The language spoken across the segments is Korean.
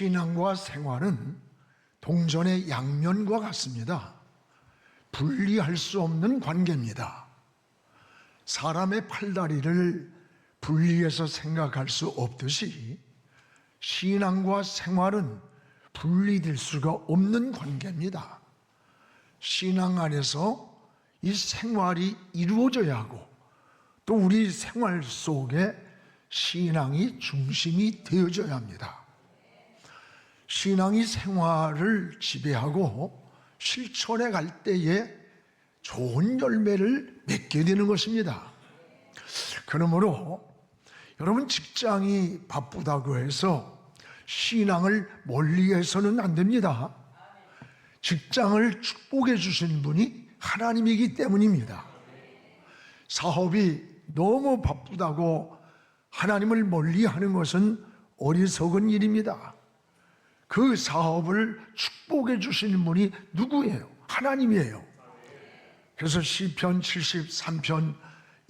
신앙과 생활은 동전의 양면과 같습니다. 분리할 수 없는 관계입니다. 사람의 팔다리를 분리해서 생각할 수 없듯이 신앙과 생활은 분리될 수가 없는 관계입니다. 신앙 안에서 이 생활이 이루어져야 하고 또 우리 생활 속에 신앙이 중심이 되어져야 합니다. 신앙이 생활을 지배하고 실천해 갈 때에 좋은 열매를 맺게 되는 것입니다. 그러므로 여러분 직장이 바쁘다고 해서 신앙을 멀리해서는 안 됩니다. 직장을 축복해 주신 분이 하나님이기 때문입니다. 사업이 너무 바쁘다고 하나님을 멀리하는 것은 어리석은 일입니다. 그 사업을 축복해 주시는 분이 누구예요? 하나님이에요. 그래서 시편 73편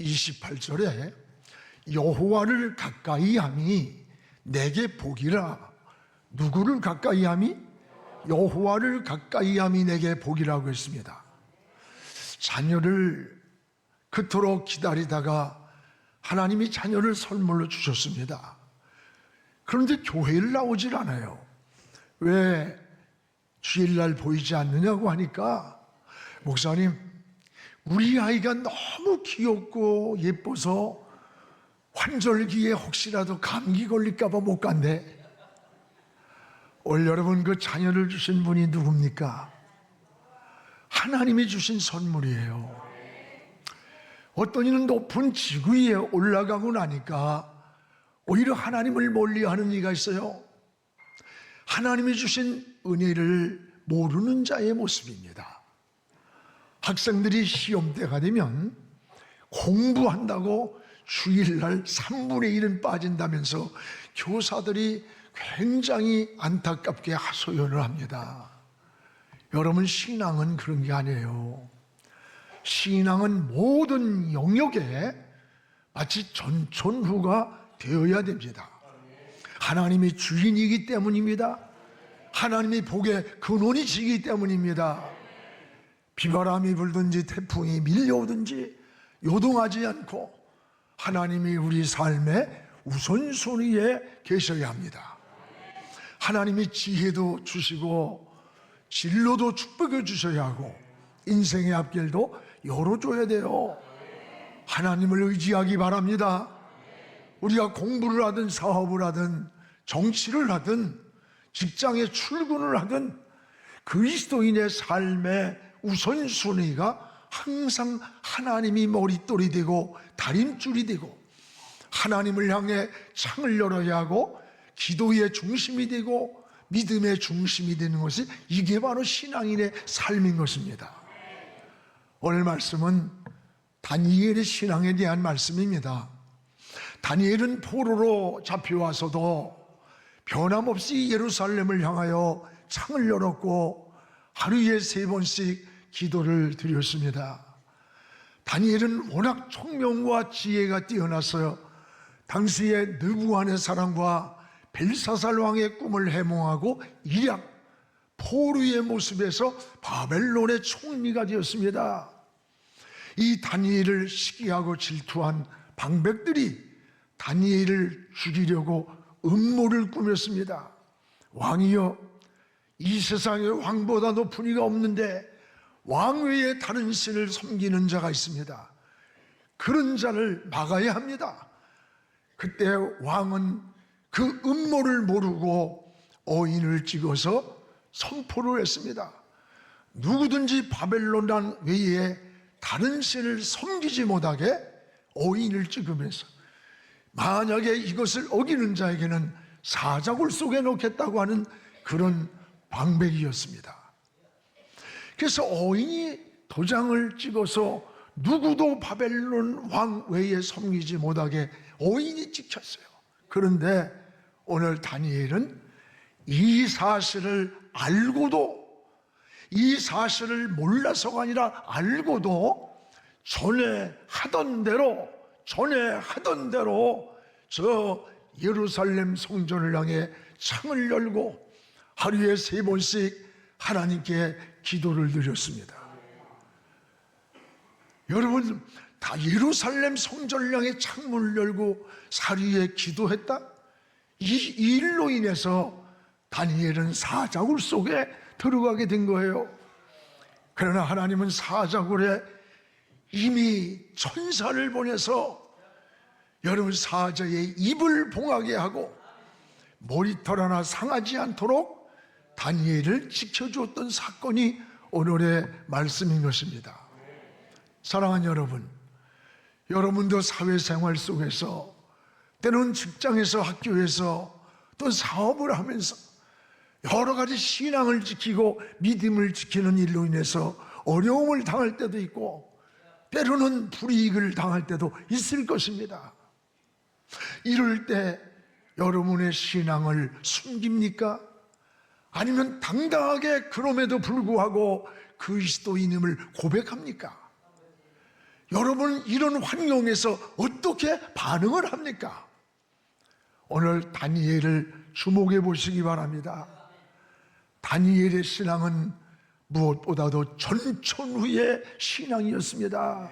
28절에 여호와를 가까이함이 내게 복이라. 누구를 가까이함이? 여호와를 가까이함이 내게 복이라고 했습니다. 자녀를 그토록 기다리다가 하나님이 자녀를 선물로 주셨습니다. 그런데 교회를 나오질 않아요. 왜 주일날 보이지 않느냐고 하니까, 목사님, 우리 아이가 너무 귀엽고 예뻐서 환절기에 혹시라도 감기 걸릴까 봐 못 간대. 올 여러분, 그 자녀를 주신 분이 누굽니까? 하나님이 주신 선물이에요. 어떤 이는 높은 지구 위에 올라가고 나니까 오히려 하나님을 멀리하는 이가 있어요. 하나님이 주신 은혜를 모르는 자의 모습입니다. 학생들이 시험 때가 되면 공부한다고 주일날 3분의 1은 빠진다면서 교사들이 굉장히 안타깝게 하소연을 합니다. 여러분, 신앙은 그런 게 아니에요. 신앙은 모든 영역에 마치 전천후가 되어야 됩니다. 하나님이 주인이기 때문입니다. 하나님이 복의 근원이시기 때문입니다. 비바람이 불든지 태풍이 밀려오든지 요동하지 않고 하나님이 우리 삶의 우선순위에 계셔야 합니다. 하나님이 지혜도 주시고 진로도 축복해 주셔야 하고 인생의 앞길도 열어줘야 돼요. 하나님을 의지하기 바랍니다. 우리가 공부를 하든 사업을 하든 정치를 하든 직장에 출근을 하든 그리스도인의 삶의 우선순위가 항상 하나님이 머릿돌이 되고 다림줄이 되고 하나님을 향해 창을 열어야 하고 기도의 중심이 되고 믿음의 중심이 되는 것이, 이게 바로 신앙인의 삶인 것입니다. 오늘 말씀은 다니엘의 신앙에 대한 말씀입니다. 다니엘은 포로로 잡혀와서도 변함없이 예루살렘을 향하여 창을 열었고 하루에 3번씩 기도를 드렸습니다. 다니엘은 워낙 총명과 지혜가 뛰어나서 당시에 느부갓네살왕과 벨사살 왕의 꿈을 해몽하고 일약 포로의 모습에서 바벨론의 총리가 되었습니다. 이 다니엘을 시기하고 질투한 방백들이 다니엘을 죽이려고 음모를 꾸몄습니다. 왕이여, 이 세상에 왕보다 높은 이가 없는데 왕 외에 다른 신을 섬기는 자가 있습니다. 그런 자를 막아야 합니다. 그때 왕은 그 음모를 모르고 어인을 찍어서 선포를 했습니다. 누구든지 바벨론 왕 외에 다른 신을 섬기지 못하게 어인을 찍으면서 만약에 이것을 어기는 자에게는 사자굴 속에 넣겠다고 하는 그런 방백이었습니다. 그래서 어인이 도장을 찍어서 누구도 바벨론 왕 외에 섬기지 못하게 어인이 찍혔어요. 그런데 오늘 다니엘은 이 사실을 알고도, 이 사실을 몰라서가 아니라 알고도 전에 하던 대로 저 예루살렘 성전을 향해 창을 열고 하루에 3번씩 하나님께 기도를 드렸습니다. 여러분, 다 예루살렘 성전을 향해 창문을 열고 사리에 기도했다? 이 일로 인해서 다니엘은 사자굴 속에 들어가게 된 거예요. 그러나 하나님은 사자굴에 이미 천사를 보내서 여러분 사자의 입을 봉하게 하고 머리털 하나 상하지 않도록 다니엘을 지켜주었던 사건이 오늘의 말씀인 것입니다. 사랑하는 여러분, 여러분도 사회생활 속에서 때로는 직장에서 학교에서 또 사업을 하면서 여러 가지 신앙을 지키고 믿음을 지키는 일로 인해서 어려움을 당할 때도 있고 때로는 불이익을 당할 때도 있을 것입니다. 이럴 때 여러분의 신앙을 숨깁니까? 아니면 당당하게 그럼에도 불구하고 그리스도인임을 고백합니까? 여러분 이런 환경에서 어떻게 반응을 합니까? 오늘 다니엘을 주목해 보시기 바랍니다. 다니엘의 신앙은 무엇보다도 전천후의 신앙이었습니다.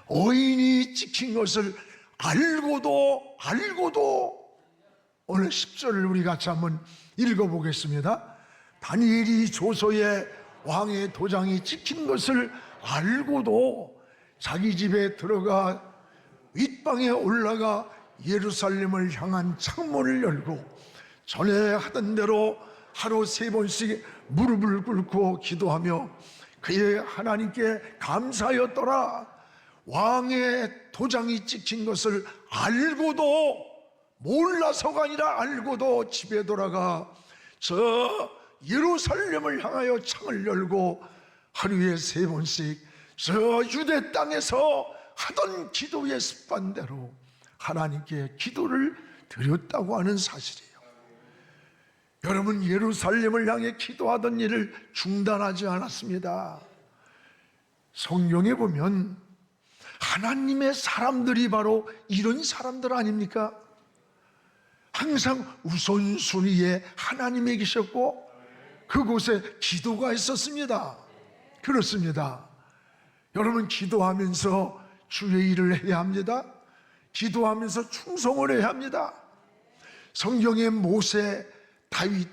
어인이 찍힌 것을 알고도 오늘 10절을 우리 같이 한번 읽어보겠습니다. 다니엘이 조서에 왕의 도장이 찍힌 것을 알고도 자기 집에 들어가 윗방에 올라가 예루살렘을 향한 창문을 열고 전에 하던 대로 하루 3번씩 무릎을 꿇고 기도하며 그의 하나님께 감사하였더라. 왕의 도장이 찍힌 것을 알고도, 몰라서가 아니라 알고도 집에 돌아가 저 예루살렘을 향하여 창을 열고 하루에 3번씩 저 유대 땅에서 하던 기도의 습관대로 하나님께 기도를 드렸다고 하는 사실이에요. 여러분, 예루살렘을 향해 기도하던 일을 중단하지 않았습니다. 성경에 보면 하나님의 사람들이 바로 이런 사람들 아닙니까? 항상 우선순위에 하나님이 계셨고 그곳에 기도가 있었습니다. 그렇습니다. 여러분, 기도하면서 주의 일을 해야 합니다. 기도하면서 충성을 해야 합니다. 성경의 모세, 다윗,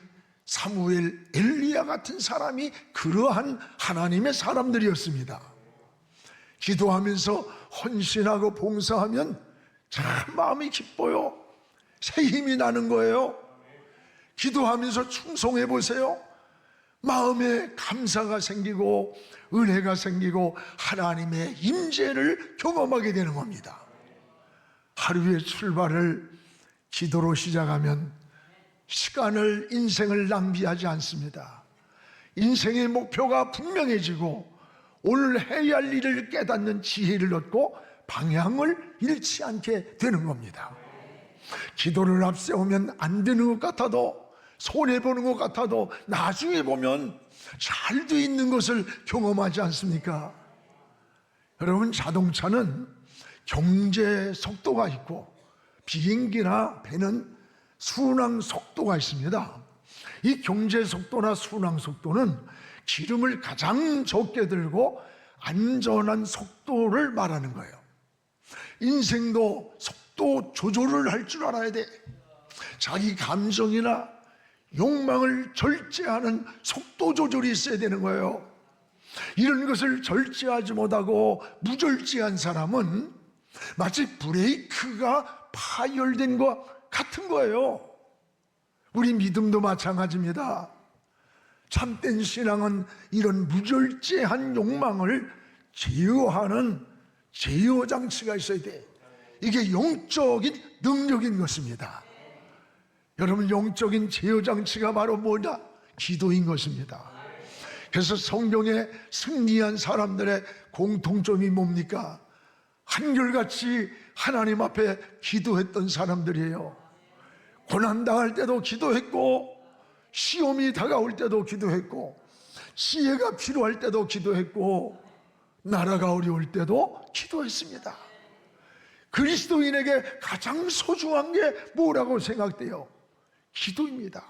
사무엘, 엘리야 같은 사람이 그러한 하나님의 사람들이었습니다. 기도하면서 헌신하고 봉사하면 참 마음이 기뻐요. 새 힘이 나는 거예요. 기도하면서 충성해 보세요. 마음에 감사가 생기고 은혜가 생기고 하나님의 임재를 경험하게 되는 겁니다. 하루의 출발을 기도로 시작하면 시간을, 인생을 낭비하지 않습니다. 인생의 목표가 분명해지고 오늘 해야 할 일을 깨닫는 지혜를 얻고 방향을 잃지 않게 되는 겁니다. 기도를 앞세우면 안 되는 것 같아도, 손해보는 것 같아도 나중에 보면 잘 돼 있는 것을 경험하지 않습니까? 여러분, 자동차는 경제 속도가 있고 비행기나 배는 순항 속도가 있습니다. 이 경제 속도나 순항 속도는 기름을 가장 적게 들고 안전한 속도를 말하는 거예요. 인생도 속도 조절을 할 줄 알아야 돼. 자기 감정이나 욕망을 절제하는 속도 조절이 있어야 되는 거예요. 이런 것을 절제하지 못하고 무절제한 사람은 마치 브레이크가 파열된 것 같은 거예요. 우리 믿음도 마찬가지입니다. 참된 신앙은 이런 무절제한 욕망을 제어하는 제어 장치가 있어야 돼. 이게 영적인 능력인 것입니다. 여러분, 영적인 제어 장치가 바로 뭐냐? 기도인 것입니다. 그래서 성경에 승리한 사람들의 공통점이 뭡니까? 한결같이 하나님 앞에 기도했던 사람들이에요. 고난당할 때도 기도했고, 시험이 다가올 때도 기도했고, 지혜가 필요할 때도 기도했고, 나라가 어려울 때도 기도했습니다. 그리스도인에게 가장 소중한 게 뭐라고 생각돼요? 기도입니다.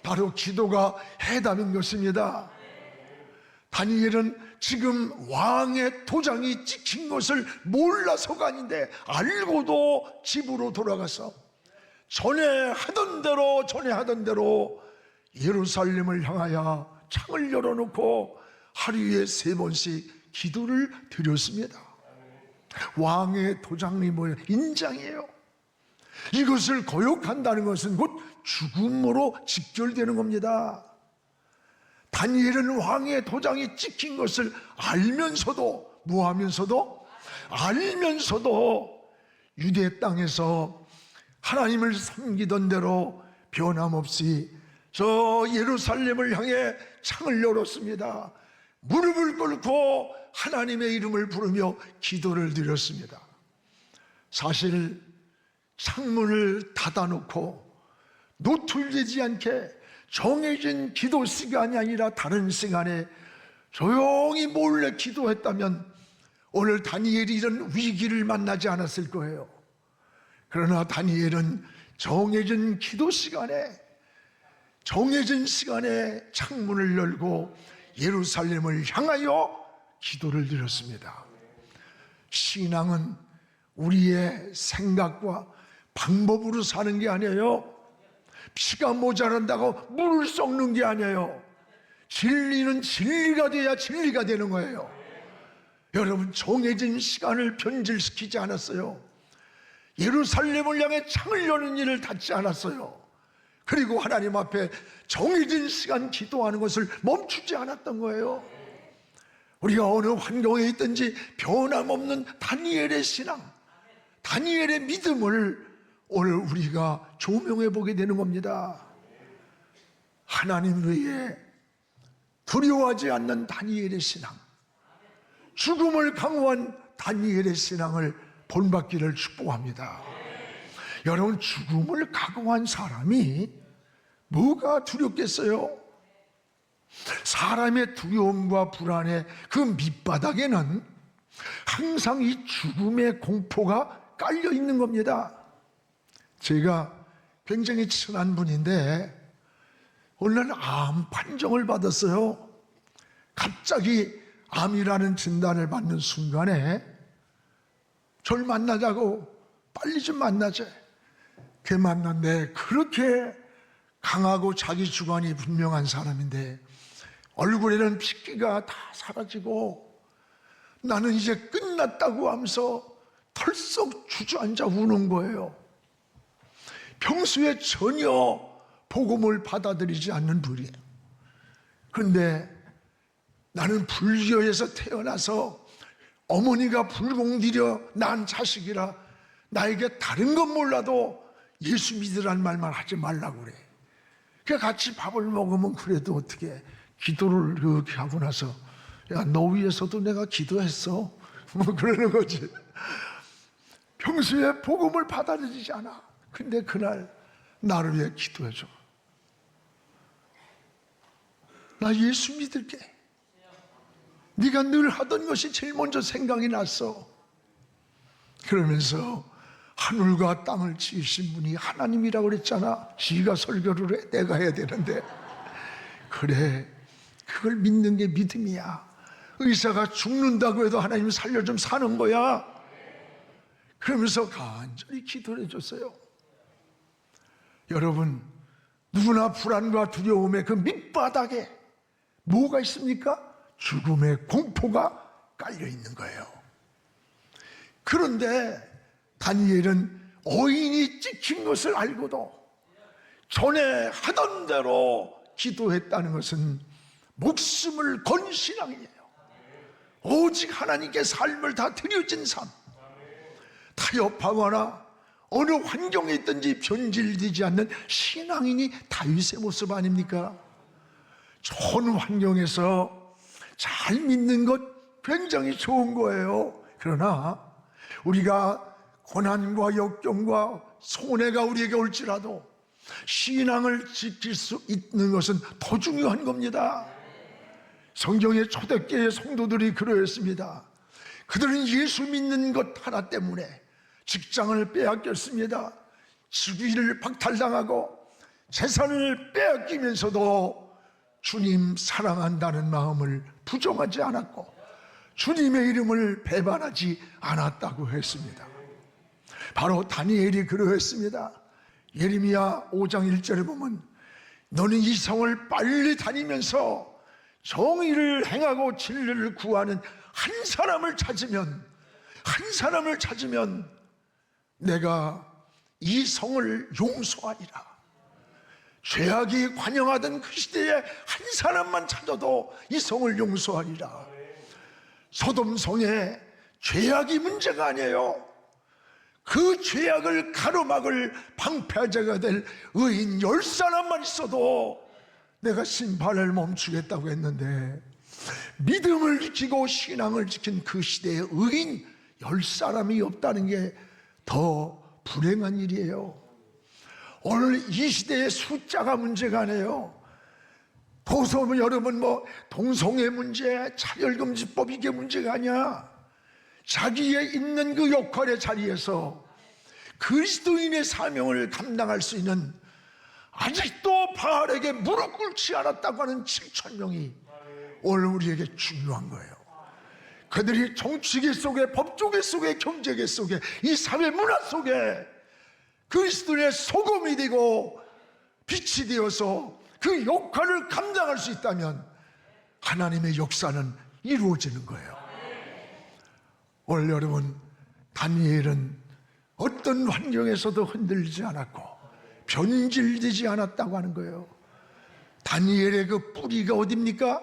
바로 기도가 해답인 것입니다. 다니엘은 지금 왕의 도장이 찍힌 것을 몰라서가 아닌데 알고도 집으로 돌아가서 전에 하던 대로 예루살렘을 향하여 창을 열어놓고 하루에 3번씩 기도를 드렸습니다. 왕의 도장이 뭐예요? 인장이에요. 이것을 거역한다는 것은 곧 죽음으로 직결되는 겁니다. 다니엘은 왕의 도장이 찍힌 것을 알면서도 알면서도 유대 땅에서 하나님을 섬기던 대로 변함없이 저 예루살렘을 향해 창을 열었습니다. 무릎을 꿇고 하나님의 이름을 부르며 기도를 드렸습니다. 사실 창문을 닫아놓고 노출되지 않게 정해진 기도 시간이 아니라 다른 시간에 조용히 몰래 기도했다면 오늘 다니엘이 이런 위기를 만나지 않았을 거예요. 그러나 다니엘은 정해진 기도 시간에 창문을 열고 예루살렘을 향하여 기도를 드렸습니다. 신앙은 우리의 생각과 방법으로 사는 게 아니에요. 피가 모자란다고 물을 썩는 게 아니에요. 진리는 진리가 돼야 진리가 되는 거예요. 여러분, 정해진 시간을 변질시키지 않았어요. 예루살렘을 향해 창을 여는 일을 닫지 않았어요. 그리고 하나님 앞에 정해진 시간 기도하는 것을 멈추지 않았던 거예요. 우리가 어느 환경에 있든지 변함없는 다니엘의 신앙, 다니엘의 믿음을 오늘 우리가 조명해 보게 되는 겁니다. 하나님 외에 두려워하지 않는 다니엘의 신앙, 죽음을 강구한 다니엘의 신앙을 본받기를 축복합니다. 여러분, 죽음을 각오한 사람이 뭐가 두렵겠어요? 사람의 두려움과 불안의 그 밑바닥에는 항상 이 죽음의 공포가 깔려 있는 겁니다. 제가 굉장히 친한 분인데 오늘 암 판정을 받았어요. 갑자기 암이라는 진단을 받는 순간에 저를 만나자고, 빨리 좀 만나자. 걔 만났는데 그렇게 강하고 자기 주관이 분명한 사람인데 얼굴에는 핏기가 다 사라지고 나는 이제 끝났다고 하면서 털썩 주저앉아 우는 거예요. 평소에 전혀 복음을 받아들이지 않는 분이에요. 그런데 나는 불교에서 태어나서 어머니가 불공들여 낳은 자식이라 나에게 다른 건 몰라도 예수 믿으란 말만 하지 말라고 그래. 그러니까 같이 밥을 먹으면 그래도 어떻게 기도를 그렇게 하고 나서 야, 너 위해서도 내가 기도했어. 뭐 그러는 거지. 평소에 복음을 받아들이지 않아. 근데 그날 나를 위해 기도해줘. 나 예수 믿을게. 네가 늘 하던 것이 제일 먼저 생각이 났어. 그러면서 하늘과 땅을 지으신 분이 하나님이라고 그랬잖아. 지가 설교를 해, 내가 해야 되는데. 그래, 그걸 믿는 게 믿음이야. 의사가 죽는다고 해도 하나님 살려 좀 사는 거야. 그러면서 간절히 기도를 해줬어요. 여러분, 누구나 불안과 두려움의 그 밑바닥에 뭐가 있습니까? 죽음의 공포가 깔려 있는 거예요. 그런데 다니엘은 어인이 찍힌 것을 알고도 전에 하던 대로 기도했다는 것은 목숨을 건 신앙이에요. 오직 하나님께 삶을 다 드려진 삶. 타협하거나 어느 환경에 있든지 변질되지 않는 신앙인이 다윗의 모습 아닙니까? 좋은 환경에서 잘 믿는 것 굉장히 좋은 거예요. 그러나 우리가 고난과 역경과 손해가 우리에게 올지라도 신앙을 지킬 수 있는 것은 더 중요한 겁니다. 성경의 초대교회 성도들이 그러했습니다. 그들은 예수 믿는 것 하나 때문에 직장을 빼앗겼습니다. 직위를 박탈당하고 재산을 빼앗기면서도 주님 사랑한다는 마음을 부정하지 않았고 주님의 이름을 배반하지 않았다고 했습니다. 바로 다니엘이 그러했습니다. 예레미야 5장 1절에 보면 너는 이 성을 빨리 다니면서 정의를 행하고 진리를 구하는 한 사람을 찾으면 내가 이 성을 용서하리라. 죄악이 관영하던 그 시대에 한 사람만 찾아도 이 성을 용서하리라. 소돔성에 죄악이 문제가 아니에요. 그 죄악을 가로막을 방패자가 될 의인 10사람만 있어도 내가 심판을 멈추겠다고 했는데 믿음을 지키고 신앙을 지킨 그 시대의 의인 10사람이 없다는 게 더 불행한 일이에요. 오늘 이 시대의 숫자가 문제가 아니에요. 보소 여러분 동성애 문제, 차별금지법 이게 문제가 아니야. 자기의 있는 그 역할의 자리에서 그리스도인의 사명을 감당할 수 있는 아직도 바알에게 무릎 꿇지 않았다고 하는 7,000명이 오늘 우리에게 중요한 거예요. 그들이 정치계 속에, 법조계 속에, 경제계 속에, 이 사회 문화 속에 그리스도인의 소금이 되고 빛이 되어서 그 역할을 감당할 수 있다면 하나님의 역사는 이루어지는 거예요. 오늘 여러분, 다니엘은 어떤 환경에서도 흔들리지 않았고 변질되지 않았다고 하는 거예요. 다니엘의 그 뿌리가 어딥니까?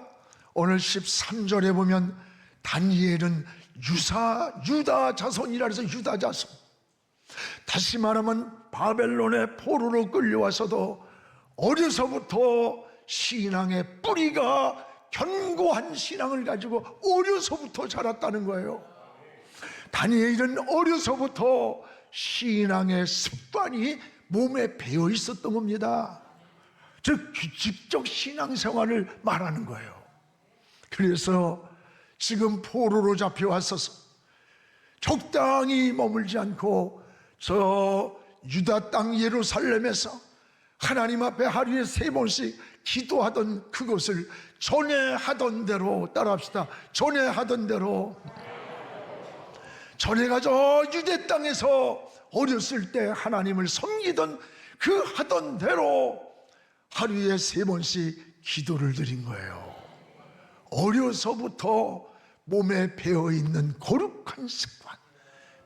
오늘 13절에 보면 다니엘은 유다 자손이라 해서 유다 자손, 다시 말하면 바벨론의 포로로 끌려와서도 어려서부터 신앙의 뿌리가 견고한 신앙을 가지고 어려서부터 자랐다는 거예요. 다니엘은 어려서부터 신앙의 습관이 몸에 배어 있었던 겁니다. 즉 규칙적 신앙생활을 말하는 거예요. 그래서 지금 포로로 잡혀왔어서 적당히 머물지 않고 저 유다 땅 예루살렘에서 하나님 앞에 하루에 3번씩 기도하던 그것을 전에 하던 대로, 따라합시다, 전에 하던 대로, 전에가 저 유대 땅에서 어렸을 때 하나님을 섬기던 그 하던 대로 하루에 3번씩 기도를 드린 거예요. 어려서부터 몸에 배어있는 거룩한 습관,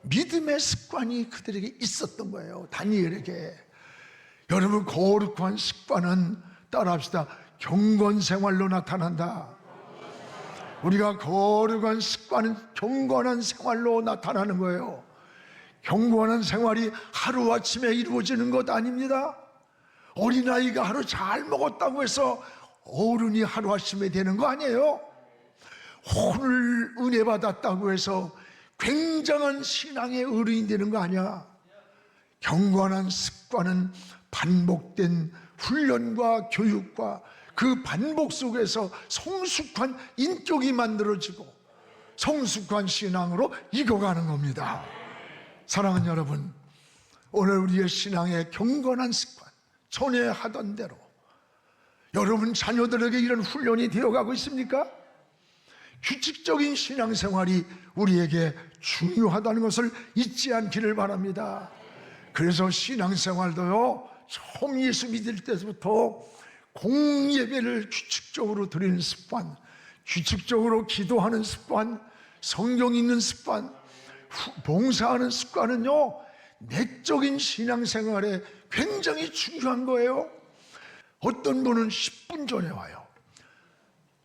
믿음의 습관이 그들에게 있었던 거예요. 다니엘에게. 여러분, 거룩한 습관은, 따라합시다, 경건생활로 나타난다. 우리가 거룩한 습관은 경건한 생활로 나타나는 거예요. 경건한 생활이 하루아침에 이루어지는 것 아닙니다. 어린아이가 하루 잘 먹었다고 해서 어른이 하루아침에 되는 거 아니에요. 오늘 은혜 받았다고 해서 굉장한 신앙의 어른이 되는 거 아니야. 경건한 습관은 반복된 훈련과 교육과 그 반복 속에서 성숙한 인격이 만들어지고 성숙한 신앙으로 익어가는 겁니다. 사랑하는 여러분, 오늘 우리의 신앙의 경건한 습관, 전에 하던 대로 여러분 자녀들에게 이런 훈련이 되어가고 있습니까? 규칙적인 신앙생활이 우리에게 중요하다는 것을 잊지 않기를 바랍니다. 그래서 신앙생활도요, 처음 예수 믿을 때부터 공예배를 규칙적으로 드리는 습관, 규칙적으로 기도하는 습관, 성경 읽는 습관, 봉사하는 습관은요, 내적인 신앙생활에 굉장히 중요한 거예요. 어떤 분은 10분 전에 와요.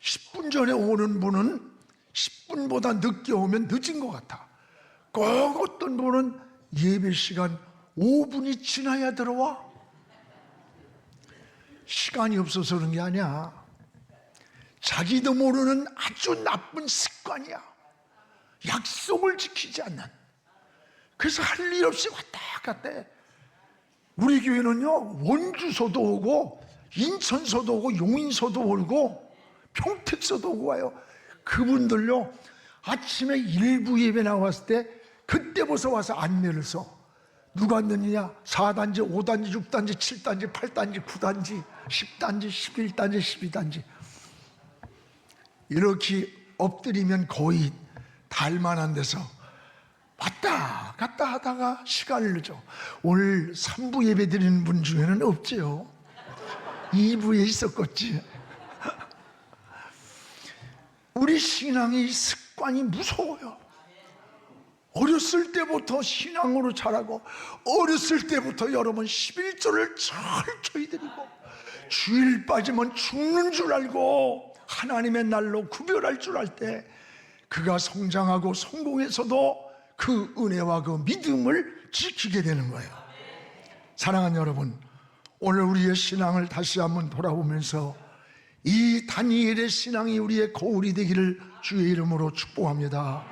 10분 전에 오는 분은 10분보다 늦게 오면 늦은 것 같아. 꼭 어떤 분은 예배 시간 5분이 지나야 들어와. 시간이 없어서 그런 게 아니야. 자기도 모르는 아주 나쁜 습관이야. 약속을 지키지 않는. 그래서 할 일 없이 왔다 갔다 해. 우리 교회는요, 원주서도 오고 인천서도 오고 용인서도 오고 평택서도 오고 와요. 그분들요, 아침에 일부 예배 나왔을 때 그때부터 와서 안내를 써. 누가 넣느냐? 4단지, 5단지, 6단지, 7단지, 8단지, 9단지, 10단지, 11단지, 12단지. 이렇게 엎드리면 거의 닿을만한 데서 왔다 갔다 하다가 시간을 늦어. 오늘 3부 예배 드리는 분 중에는 없지요. 2부에 있었겠지. 우리 신앙의 습관이 무서워요. 어렸을 때부터 신앙으로 자라고, 어렸을 때부터 여러분 11조를 철저히 드리고, 주일 빠지면 죽는 줄 알고 하나님의 날로 구별할 줄 알 때 그가 성장하고 성공해서도 그 은혜와 그 믿음을 지키게 되는 거예요. 사랑하는 여러분, 오늘 우리의 신앙을 다시 한번 돌아보면서 이 다니엘의 신앙이 우리의 거울이 되기를 주의 이름으로 축복합니다.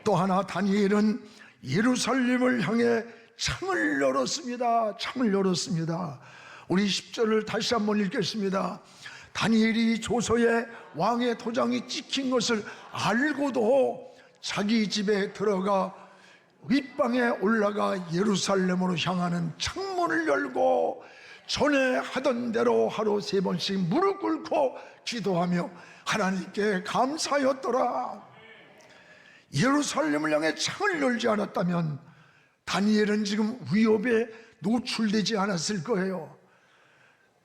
또 하나, 다니엘은 예루살렘을 향해 창을 열었습니다. 창을 열었습니다. 우리 10절을 다시 한번 읽겠습니다. 다니엘이 조서에 왕의 도장이 찍힌 것을 알고도 자기 집에 들어가 윗방에 올라가 예루살렘으로 향하는 창문을 열고 전에 하던 대로 하루 3번씩 무릎 꿇고 기도하며 하나님께 감사하였더라. 예루살렘을 향해 창을 열지 않았다면 다니엘은 지금 위협에 노출되지 않았을 거예요.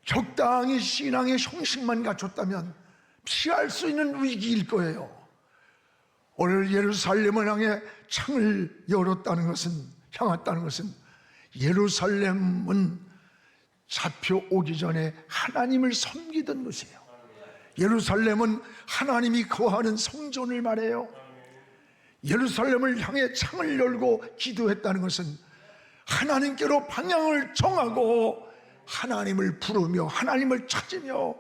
적당히 신앙의 형식만 갖췄다면 피할 수 있는 위기일 거예요. 오늘 예루살렘을 향해 창을 열었다는 것은, 향했다는 것은, 예루살렘은 잡혀오기 전에 하나님을 섬기던 곳이에요. 예루살렘은 하나님이 거하는 성전을 말해요. 예루살렘을 향해 창을 열고 기도했다는 것은 하나님께로 방향을 정하고 하나님을 부르며 하나님을 찾으며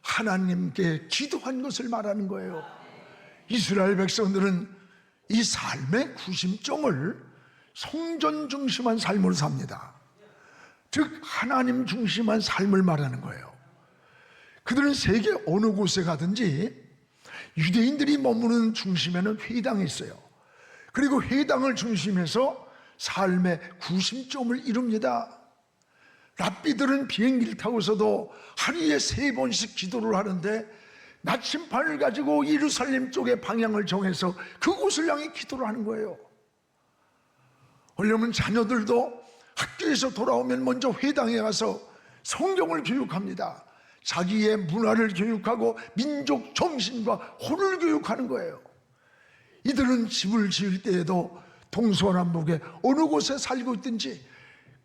하나님께 기도한 것을 말하는 거예요. 이스라엘 백성들은 이 삶의 구심점을 성전 중심한 삶으로 삽니다. 즉 하나님 중심한 삶을 말하는 거예요. 그들은 세계 어느 곳에 가든지 유대인들이 머무는 중심에는 회당이 있어요. 그리고 회당을 중심해서 삶의 구심점을 이룹니다. 랍비들은 비행기를 타고서도 하루에 3번씩 기도를 하는데 나침반을 가지고 예루살렘 쪽의 방향을 정해서 그곳을 향해 기도를 하는 거예요. 원래는 자녀들도 학교에서 돌아오면 먼저 회당에 가서 성경을 교육합니다. 자기의 문화를 교육하고 민족 정신과 혼을 교육하는 거예요. 이들은 집을 지을 때에도 동서남북에 어느 곳에 살고 있든지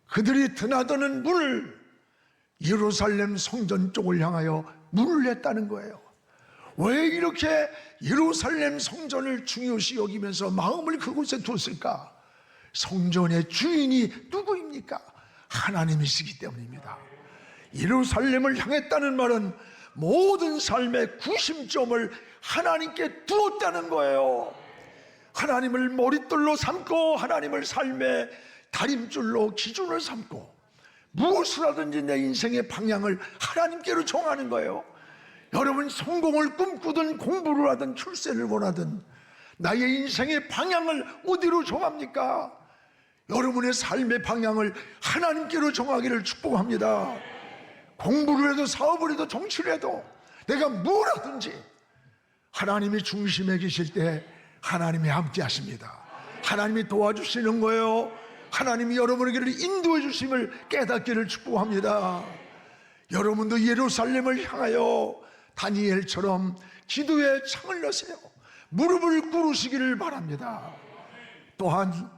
그들이 드나드는 문을 예루살렘 성전 쪽을 향하여 문을 냈다는 거예요. 왜 이렇게 예루살렘 성전을 중요시 여기면서 마음을 그곳에 뒀을까? 성전의 주인이 누구입니까? 하나님이시기 때문입니다. 예루살렘을 향했다는 말은 모든 삶의 구심점을 하나님께 두었다는 거예요. 하나님을 머릿돌로 삼고 하나님을 삶의 다림줄로 기준을 삼고 무엇을 하든지 내 인생의 방향을 하나님께로 정하는 거예요. 여러분, 성공을 꿈꾸든 공부를 하든 출세를 원하든 나의 인생의 방향을 어디로 정합니까? 여러분의 삶의 방향을 하나님께로 정하기를 축복합니다. 공부를 해도 사업을 해도 정치를 해도 내가 뭘 하든지 하나님이 중심에 계실 때 하나님이 함께 하십니다. 하나님이 도와주시는 거예요. 하나님이 여러분에게를 인도해 주심을 깨닫기를 축복합니다. 여러분도 예루살렘을 향하여 다니엘처럼 기도의 창을 여세요. 무릎을 꿇으시기를 바랍니다. 또한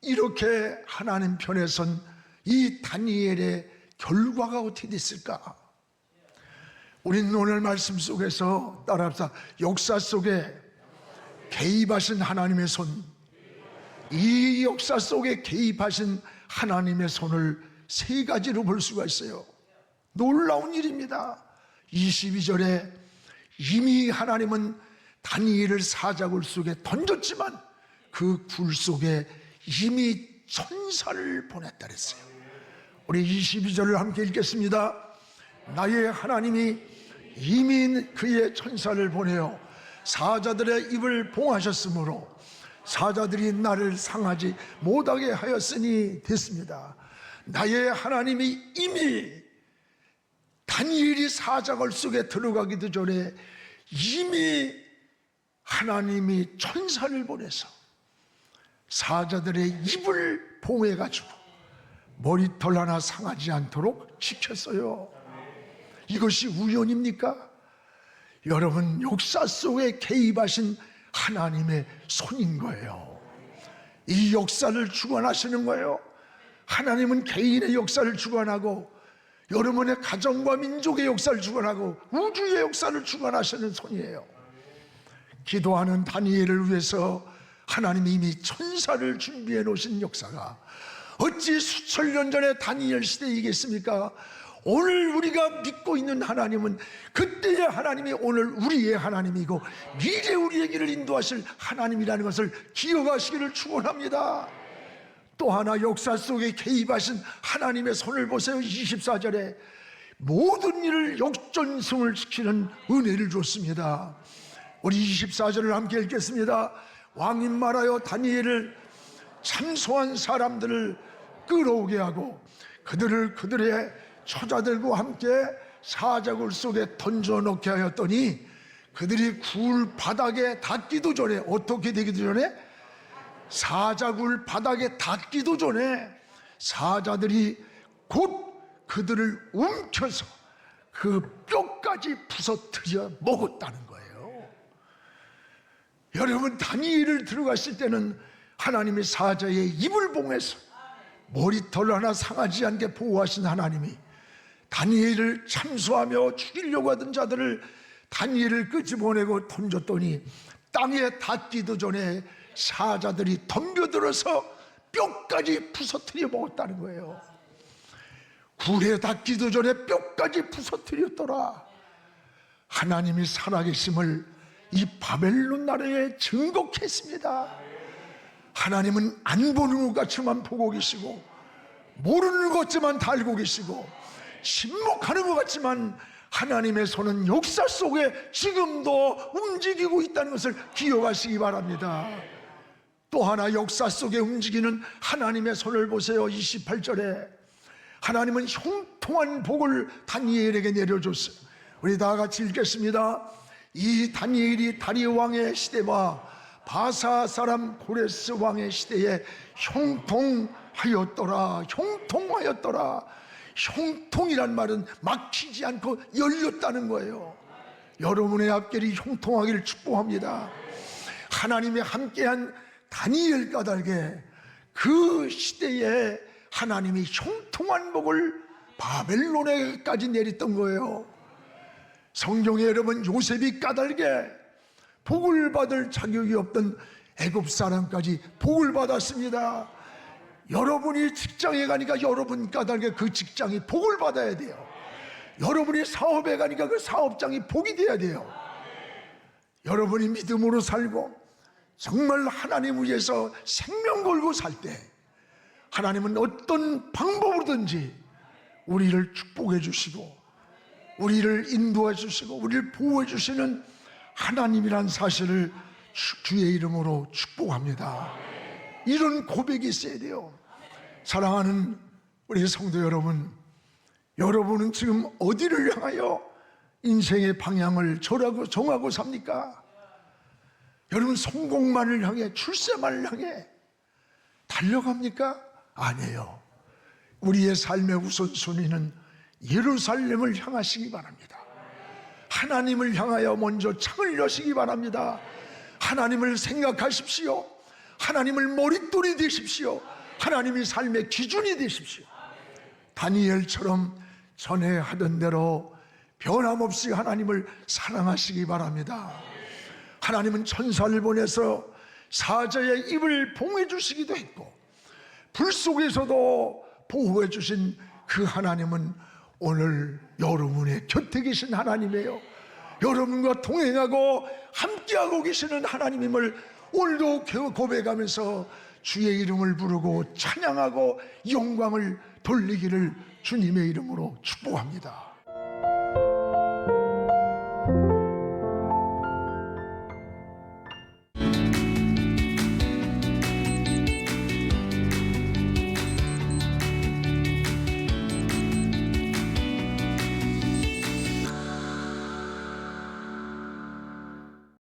이렇게 하나님 편에 선 이 다니엘의 결과가 어떻게 됐을까? 우리는 오늘 말씀 속에서 따라합시다. 역사 속에 개입하신 하나님의 손, 이 역사 속에 개입하신 하나님의 손을 3가지로 볼 수가 있어요. 놀라운 일입니다. 22절에 이미 하나님은 다니엘을 사자굴 속에 던졌지만 그 굴 속에 이미 천사를 보냈다 그랬어요. 우리 22절을 함께 읽겠습니다. 나의 하나님이 이미 그의 천사를 보내어 사자들의 입을 봉하셨으므로 사자들이 나를 상하지 못하게 하였으니 됐습니다. 나의 하나님이 이미 다니엘이 사자굴 속에 들어가기도 전에 이미 하나님이 천사를 보내서 사자들의 입을 봉해가지고 머리털 하나 상하지 않도록 지켰어요. 이것이 우연입니까? 여러분, 역사 속에 개입하신 하나님의 손인 거예요. 이 역사를 주관하시는 거예요. 하나님은 개인의 역사를 주관하고 여러분의 가정과 민족의 역사를 주관하고 우주의 역사를 주관하시는 손이에요. 기도하는 다니엘을 위해서 하나님이 이미 천사를 준비해 놓으신 역사가 어찌 수천 년 전에 다니엘 시대이겠습니까? 오늘 우리가 믿고 있는 하나님은 그때의 하나님이 오늘 우리의 하나님이고 미래 우리의 길을 인도하실 하나님이라는 것을 기억하시기를 축원합니다. 또 하나 역사 속에 개입하신 하나님의 손을 보세요. 24절에 모든 일을 역전승을 시키는 은혜를 줬습니다. 우리 24절을 함께 읽겠습니다. 왕이 말하여 다니엘을 참소한 사람들을 끌어오게 하고 그들을 그들의 처자들과 함께 사자굴 속에 던져넣게 하였더니 그들이 굴 바닥에 닿기도 전에 어떻게 되기도 전에 사자굴 바닥에 닿기도 전에 사자들이 곧 그들을 움켜서 그 뼈까지 부서뜨려 먹었다는 거예요. 여러분, 다니엘을 들어갔을 때는 하나님이 사자의 입을 봉해서 머리털 하나 상하지 않게 보호하신 하나님이 다니엘을 참소하며 죽이려고 하던 자들을 다니엘을 끄집어내고 던졌더니 땅에 닿기도 전에 사자들이 덤벼들어서 뼈까지 부서뜨려 먹었다는 거예요. 굴에 닿기도 전에 뼈까지 부서뜨렸더라. 하나님이 살아계심을 이 바벨론 나라에 증거했습니다. 하나님은 안 보는 것 같지만 보고 계시고 모르는 것 같지만 다 알고 계시고 침묵하는 것 같지만 하나님의 손은 역사 속에 지금도 움직이고 있다는 것을 기억하시기 바랍니다. 또 하나 역사 속에 움직이는 하나님의 손을 보세요. 28절에 하나님은 형통한 복을 다니엘에게 내려줬어요. 우리 다 같이 읽겠습니다. 이 다니엘이 다리오 왕의 시대와 바사 사람 고레스 왕의 시대에 형통하였더라. 형통하였더라. 형통이란 말은 막히지 않고 열렸다는 거예요. 여러분의 앞길이 형통하기를 축복합니다. 하나님이 함께한 다니엘 까닭에 그 시대에 하나님이 형통한 복을 바벨론에까지 내렸던 거예요. 성경에 여러분, 요셉이 까닭에 복을 받을 자격이 없던 애굽 사람까지 복을 받았습니다. 여러분이 직장에 가니까 여러분 까닭에 그 직장이 복을 받아야 돼요. 여러분이 사업에 가니까 그 사업장이 복이 돼야 돼요. 여러분이 믿음으로 살고 정말 하나님 위해서 생명 걸고 살 때 하나님은 어떤 방법으로든지 우리를 축복해 주시고 우리를 인도해 주시고 우리를 보호해 주시는 하나님이란 사실을 주의 이름으로 축복합니다. 이런 고백이 있어야 돼요. 사랑하는 우리 성도 여러분, 여러분은 지금 어디를 향하여 인생의 방향을 정하고 삽니까? 여러분, 성공만을 향해, 출세만을 향해 달려갑니까? 아니에요. 우리의 삶의 우선순위는 예루살렘을 향하시기 바랍니다. 하나님을 향하여 먼저 창을 여시기 바랍니다. 하나님을 생각하십시오. 하나님을 머릿돌이 되십시오. 하나님이 삶의 기준이 되십시오. 다니엘처럼 전에 하던 대로 변함없이 하나님을 사랑하시기 바랍니다. 하나님은 천사를 보내서 사자의 입을 봉해 주시기도 했고 불 속에서도 보호해 주신 그 하나님은 오늘 여러분의 곁에 계신 하나님이에요. 여러분과 동행하고 함께하고 계시는 하나님임을 오늘도 고백하면서 주의 이름을 부르고 찬양하고 영광을 돌리기를 주님의 이름으로 축복합니다.